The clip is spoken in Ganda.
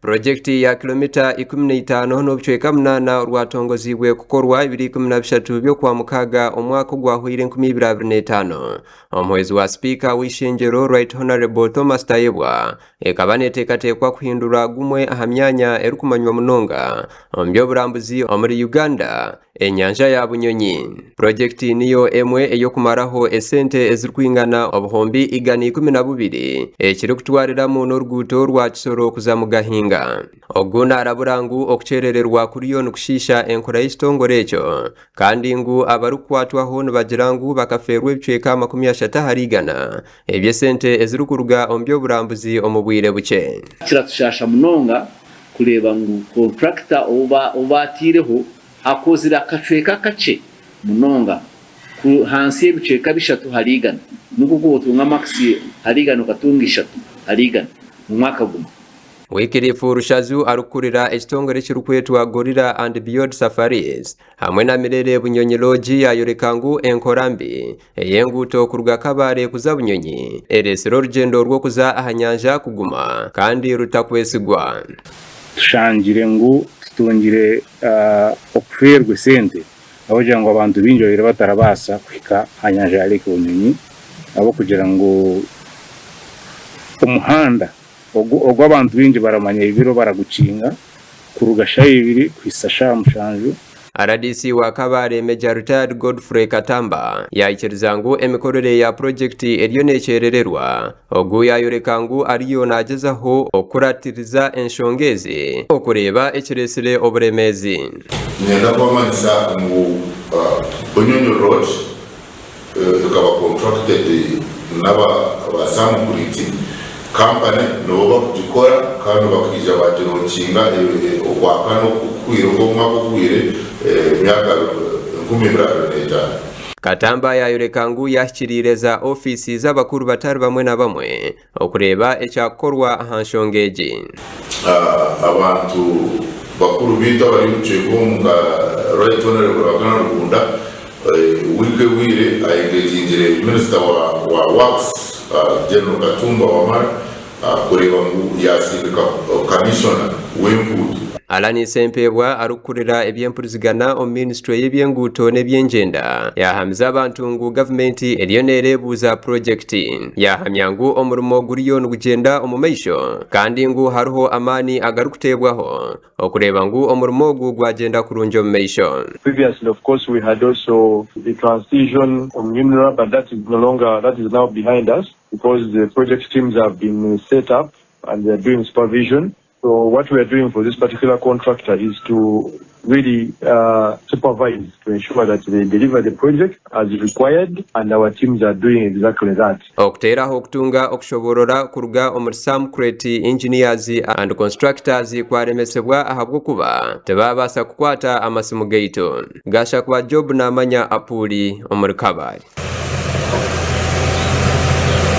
Projekti ya kilomita 15 n'obucweka 8 rwatongozibwe kukorwa 2013 byo kwa mukaga omwaka gwahwire 2025 omwezi wa speaker w'ishenjero Right Honorable Thomas Tayebwa ekaba neteekateekwa kuhindura gumwe aha myanya erukumanywa munonga omu burambuzi omuri Uganda enyanja ya Bunyonyi. Projekti niyo emwe eyokumaraho esente ezirikwingana obuhombi 112 ekiri kutwariramu n'oruguuto rwa Kisoro kuza mu Gahinga. Oguna araburangu okucerererwa kuriyo nukushisha enkora y'ekitongore ekyo kandi ngu abarukwatwaho nibagirangu bakaferwa ebicweka 30 harigana ebyesente ezirikuruga omu burambuzi omu bwire buke. Kiratushasha munonga kureba ngu contractor oba atireho akozira akacweka kace munonga hansi y'ebicweka 3 harigana nuko gutunga maxi harigana ukatunga 3 harigana mu mwaka gumwe. Wikirifu Rushazu arukurira ekitongore kirukwetwa Gorilla and Beyond Safaris hamwe na Mirere Bunyonyi Lodge yayorekangu enkorambi eyenguto kuruga kabare kuza Bunyonyi eresero rugendo rwo kuza ahanyanja kuguma kandi rutakwesigwa. Tushangire ngu tutungire okuferwe sente aho ngo abantu binjoyere batarabasa kwika hanyanja ariko Bunyonyi abo kugira ngo umuhanda ogwa abantu binje baramanya ibiro baragucinga kurugasha 2 kwisasha mushanju. RDC wa Kabare Major Retired Godfrey Katamba yayikirizangu emikorere ya projekti eriyo necerererwa ogu yayorekangu ariyo nagezaho okuratiriza enshongezi okureba ekiresire oburemezi. Nenda kwamanisa mu Bunyonyi Road tukaba contracted n'abasamukuriti company no bakikora kandi bakija bajironkinga okwakano kukwira omwaka kukwire myaka 2025. Katamba yayorekangu yashyikirireza ofisi z'abakuru batari bamwe na bamwe okureba ecyakorwa ahanshongeji. Abantu bakuru bita bari mucego nga Right Honorable Bagana Rugunda wire ayegejingire Minister wa Works General Katumba Wamara kureba ngu yasindika commissioner w'enguuto. Alani Sempebwa arukurira ebyempulizigana o ministry y'ebyenguuto n'ebyenjenda yahamza abantu ngu government eriyo nerebuza project yahamyangu omurimo guriyo nugenda omumaisho kandi ngu hariho amani agarukutebwaho okureba ngu omurimo gwagenda kurunja omumaisho. Previously, of course, we had also the transition on UNRWA, but that is no longer, that is now behind us because the project teams have been set up and they are doing supervision. So what we are doing for this particular contractor is to really supervise to ensure that they deliver the project as required, and our teams are doing exactly that. Okutera okutunga okushoborora kuruga omursam create engineers and constructors kwaremesebwa ahabwo kuba tebabasa kukwata amasimu gaito gasha kwa job na manya apuli omuri Kabare.